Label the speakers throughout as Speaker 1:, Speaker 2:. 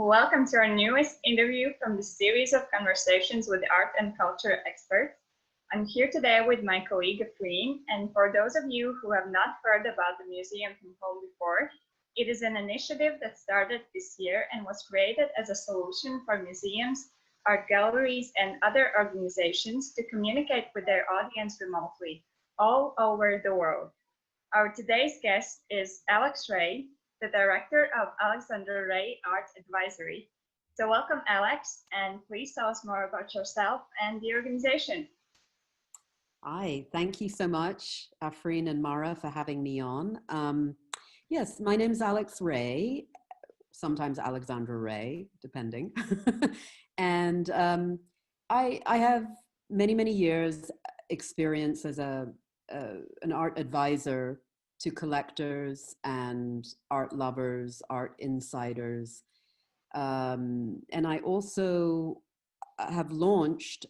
Speaker 1: Welcome to our newest interview from the series of conversations with art and culture experts. I'm here today with my colleague Afreen, and for those of you who have not heard about the Museum from Home before, it is an initiative that started this year and was created as a solution for museums, art galleries, and other organizations to communicate with their audience remotely, all over the world. Our today's guest is Alex Ray, the director of Alexandra Ray Art Advisory. So welcome, Alex, and please tell us more about yourself and the organization.
Speaker 2: Hi, thank you so much, Afreen and Mara, for having me on. Yes, my name is Alex Ray, sometimes Alexandra Ray, depending. And I have many years experience as an art advisor to collectors and art lovers, art insiders. And I also have launched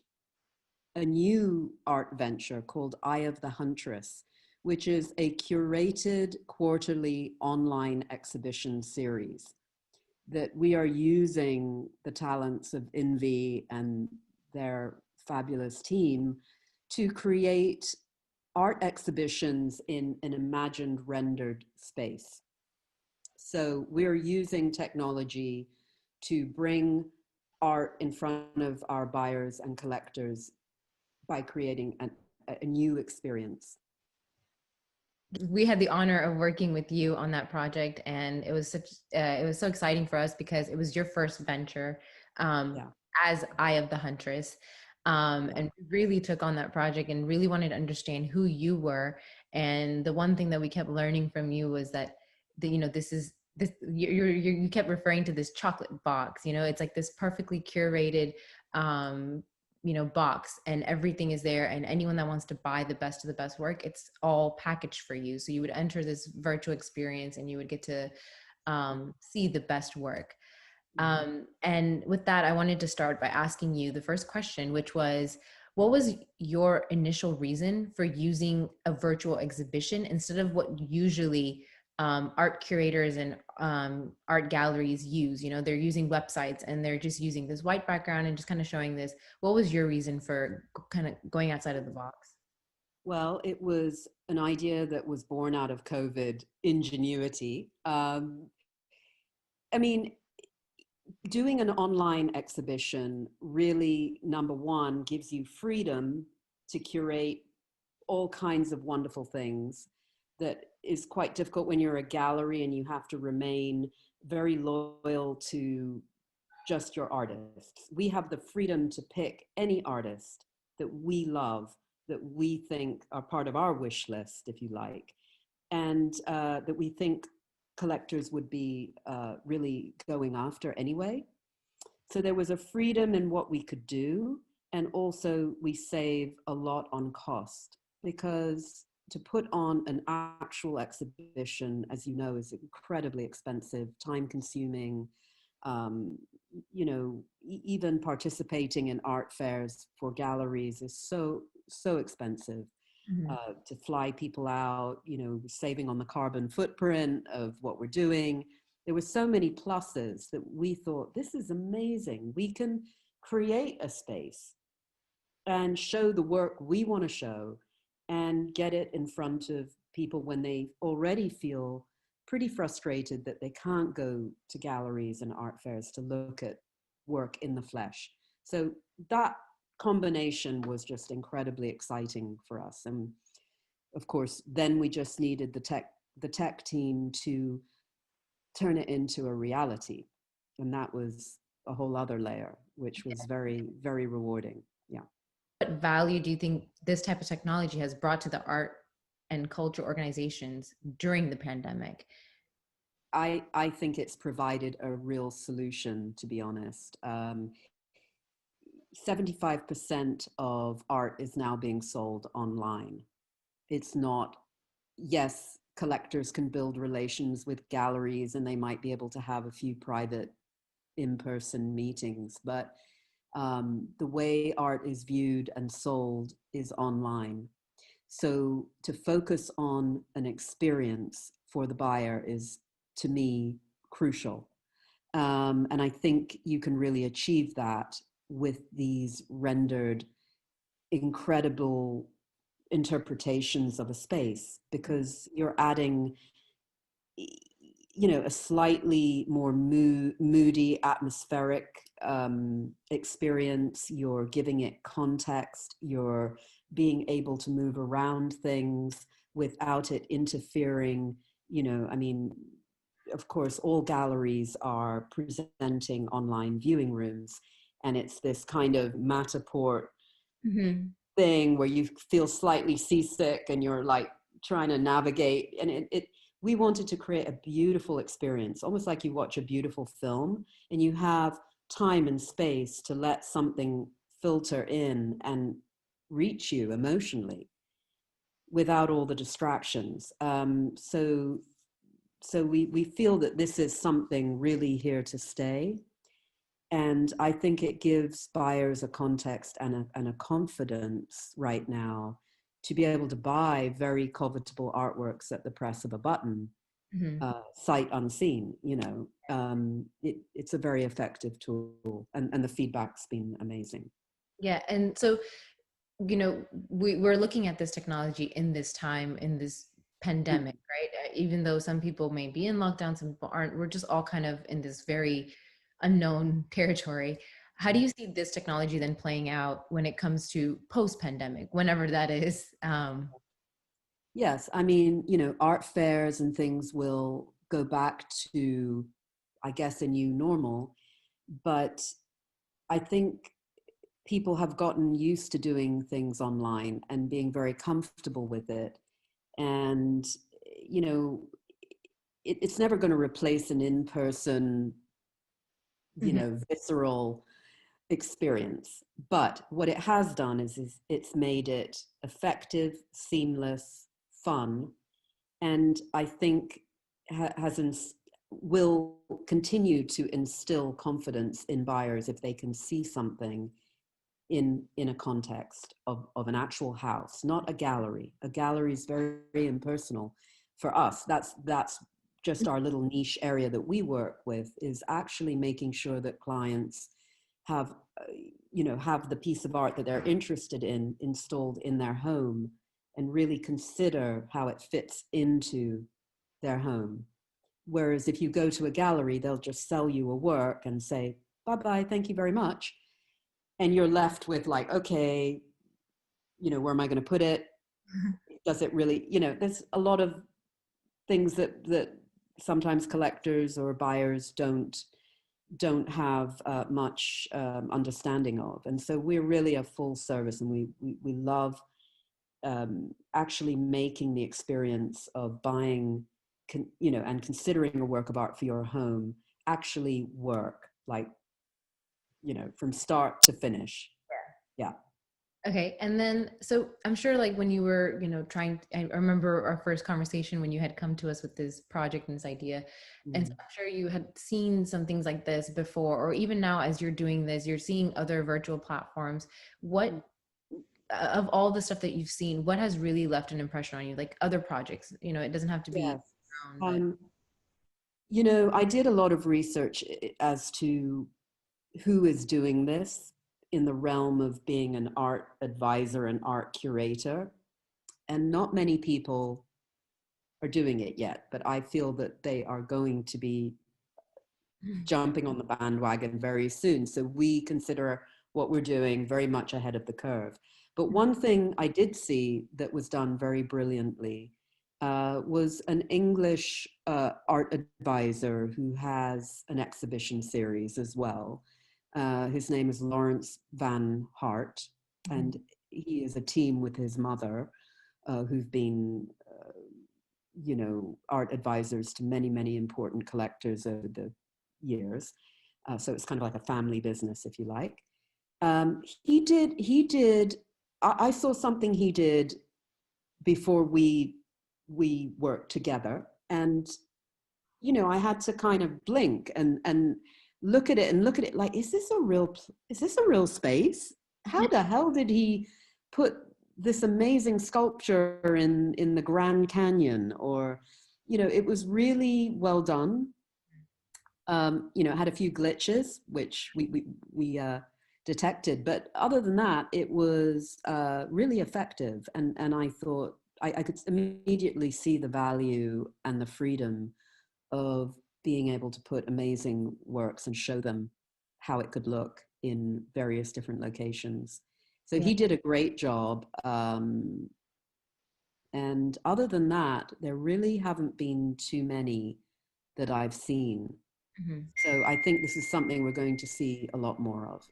Speaker 2: a new art venture called Eye of the Huntress, which is a curated quarterly online exhibition series that we are using the talents of INVI and their fabulous team to create art exhibitions in an imagined rendered space. So we're using technology to bring art in front of our buyers and collectors by creating a new experience.
Speaker 3: We had the honor of working with you on that project, and it was so exciting for us because it was your first venture as Eye of the Huntress, and we really took on that project and really wanted to understand who you were. And the one thing that we kept learning from you was that you kept referring to this chocolate box. It's like this perfectly curated box, and everything is there, and anyone that wants to buy the best of the best work, it's all packaged for you. So you would enter this virtual experience and you would get to see the best work. And with that, I wanted to start by asking you the first question, which was, what was your initial reason for using a virtual exhibition instead of what usually art curators and art galleries use? They're using websites and they're just using this white background and just kind of showing this. What was your reason for kind of going outside of the box?
Speaker 2: Well, it was an idea that was born out of COVID ingenuity. I mean, doing an online exhibition really, number one, gives you freedom to curate all kinds of wonderful things that is quite difficult when you're a gallery and you have to remain very loyal to just your artists. We have the freedom to pick any artist that we love, that we think are part of our wish list, if you like, and that we think collectors would be really going after anyway. So there was a freedom in what we could do, and also we save a lot on cost, because to put on an actual exhibition, as you know, is incredibly expensive, time consuming. Even participating in art fairs for galleries is so expensive. To fly people out, saving on the carbon footprint of what we're doing. There were so many pluses that we thought, this is amazing. We can create a space and show the work we want to show and get it in front of people when they already feel pretty frustrated that they can't go to galleries and art fairs to look at work in the flesh. So that combination was just incredibly exciting for us. And of course, then we just needed the tech team to turn it into a reality. And that was a whole other layer, which was very, very rewarding. Yeah.
Speaker 3: What value do you think this type of technology has brought to the art and culture organizations during the pandemic?
Speaker 2: I think it's provided a real solution, to be honest. 75% of art is now being sold online. It's not, yes, collectors can build relations with galleries and they might be able to have a few private in-person meetings, but the way art is viewed and sold is online. So to focus on an experience for the buyer is, to me, crucial. And I think you can really achieve that with these rendered incredible interpretations of a space, because you're adding, you know, a slightly more moody, atmospheric experience. You're giving it context. You're being able to move around things without it interfering. You know, I mean, of course, all galleries are presenting online viewing rooms, and it's this kind of Matterport thing where you feel slightly seasick and you're like trying to navigate. And we wanted to create a beautiful experience, almost like you watch a beautiful film and you have time and space to let something filter in and reach you emotionally without all the distractions. So we feel that this is something really here to stay. And I think it gives buyers a context and a confidence right now to be able to buy very covetable artworks at the press of a button, sight unseen. You know, it's a very effective tool, and the feedback's been amazing.
Speaker 3: Yeah, and so, you know, we're looking at this technology in this time, in this pandemic, right? Even though some people may be in lockdown, some people aren't, we're just all kind of in this very unknown territory. How do you see this technology then playing out when it comes to post-pandemic, whenever that is?
Speaker 2: Yes, I mean, you know, art fairs and things will go back to, I guess, a new normal, but I think people have gotten used to doing things online and being very comfortable with it. And, you know, it's never going to replace an in-person, you know, visceral experience. But what it has done is it's made it effective, seamless, fun, and I think will continue to instill confidence in buyers if they can see something in a context of an actual house, not a gallery. A gallery is very, very impersonal. For us, that's just our little niche area that we work with, is actually making sure that clients have, you know, have the piece of art that they're interested in installed in their home and really consider how it fits into their home. Whereas if you go to a gallery, they'll just sell you a work and say, bye-bye, thank you very much. And you're left with like, okay, you know, where am I going to put it? Does it really, you know, there's a lot of things that sometimes collectors or buyers don't have much understanding of. And so we're really a full service, and we love actually making the experience of buying, you know, and considering a work of art for your home actually work, like, you know, from start to finish. Yeah.
Speaker 3: Okay. And then, so I'm sure like when you were, you know, I remember our first conversation when you had come to us with this project and this idea. And so I'm sure you had seen some things like this before, or even now as you're doing this, you're seeing other virtual platforms. What, of all the stuff that you've seen, what has really left an impression on you? Like other projects, you know, it doesn't have to be.
Speaker 2: Yes. You know, I did a lot of research as to who is doing this in the realm of being an art advisor and art curator. And not many people are doing it yet, but I feel that they are going to be jumping on the bandwagon very soon. So we consider what we're doing very much ahead of the curve. But one thing I did see that was done very brilliantly was an English art advisor who has an exhibition series as well. His name is Lawrence Van Hart, and he is a team with his mother who've been, you know, art advisors to many, many important collectors over the years. So it's kind of like a family business, if you like. I saw something he did before we worked together, and you know, I had to kind of blink and look at it like, is this a real space? How the hell did he put this amazing sculpture in the Grand Canyon? Or, you know, it was really well done. You know, it had a few glitches, which we detected. But other than that, it was really effective. And I thought I could immediately see the value and the freedom of being able to put amazing works and show them how it could look in various different locations. So
Speaker 3: Yeah.
Speaker 2: he did a great job. And other than that, there really haven't been too many that I've seen.
Speaker 3: Mm-hmm.
Speaker 2: So I think this is something we're going to see a lot more of.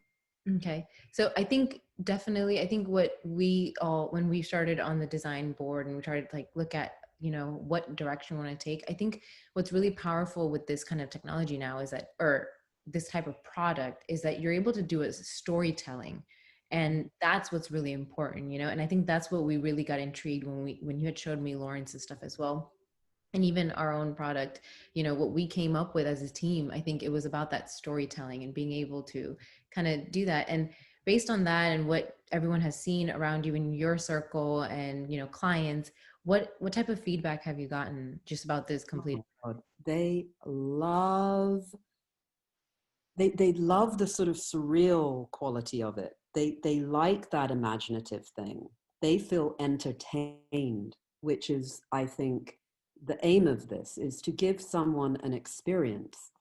Speaker 3: Okay. So I think definitely, I think what we all, when we started on the design board and we tried to like look at, you know, what direction we want to take, I think what's really powerful with this kind of technology now is that, or this type of product, is that you're able to do is storytelling. And that's what's really important, you know? And I think that's what we really got intrigued when you had showed me Lawrence's stuff as well. And even our own product, you know, what we came up with as a team, I think it was about that storytelling and being able to kind of do that. And based on that and what everyone has seen around you in your circle and, you know, clients, what type of feedback have you gotten just about this complete?
Speaker 2: Oh God. They love the sort of surreal quality of it. They like that imaginative thing. They feel entertained, which is, I think, the aim of this is to give someone an experience.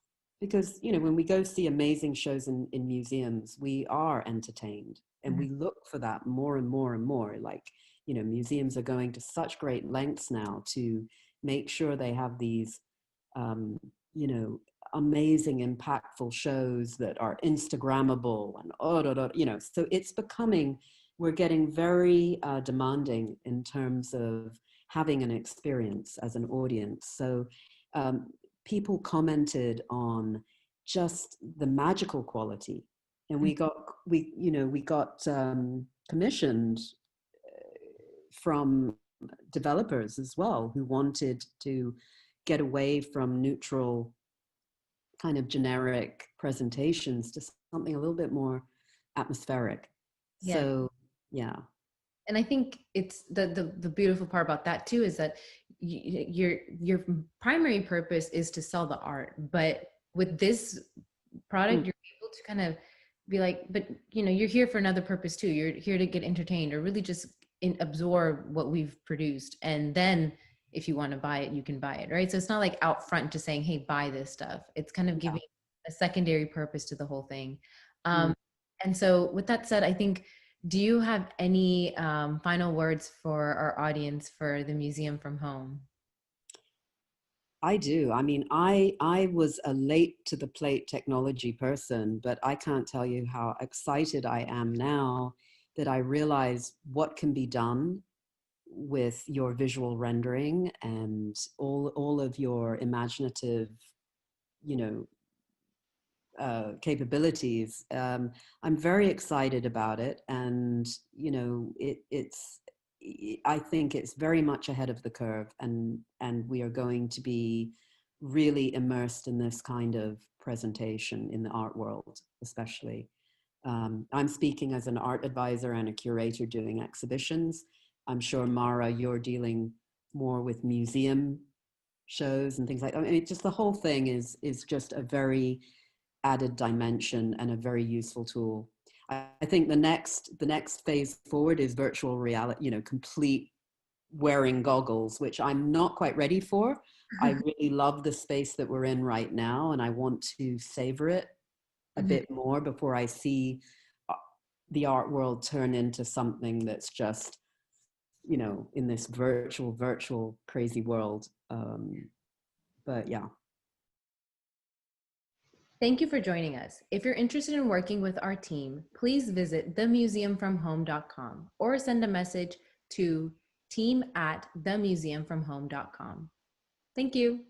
Speaker 2: Because, you know, when we go see amazing shows in museums, we are entertained and we look for that more and more and more. Like, you know, museums are going to such great lengths now to make sure they have these, you know, amazing, impactful shows that are Instagrammable and you know, so it's becoming, we're getting very demanding in terms of having an experience as an audience. So people commented on just the magical quality, and we got commissioned from developers as well who wanted to get away from neutral kind of generic presentations to something a little bit more atmospheric.
Speaker 3: Yeah.
Speaker 2: So yeah.
Speaker 3: And I think it's the beautiful part about that too, is that your primary purpose is to sell the art, but with this product, you're able to kind of be like, but you know, you're here for another purpose too. You're here to get entertained or really just absorb what we've produced, and then if you want to buy it, you can buy it, right? So it's not like out front just saying, hey, buy this stuff. It's kind of giving a secondary purpose to the whole thing. And so with that said, I think, do you have any final words for our audience for the Museum from Home?
Speaker 2: I do. I mean, I was a late to the plate technology person, but I can't tell you how excited I am now that I realize what can be done with your visual rendering and all of your imaginative, you know, capabilities. I'm very excited about it, and you know, I think it's very much ahead of the curve, and we are going to be really immersed in this kind of presentation in the art world, especially. I'm speaking as an art advisor and a curator doing exhibitions. I'm sure, Mara, you're dealing more with museum shows and things like that. I mean, just the whole thing is just a very added dimension and a very useful tool. I think the next phase forward is virtual reality, you know, complete wearing goggles, which I'm not quite ready for. I really love the space that we're in right now, and I want to savor it a bit more before I see the art world turn into something that's just, you know, in this virtual crazy world. But yeah.
Speaker 3: Thank you for joining us. If you're interested in working with our team, please visit themuseumfromhome.com or send a message to team@themuseumfromhome.com. Thank you.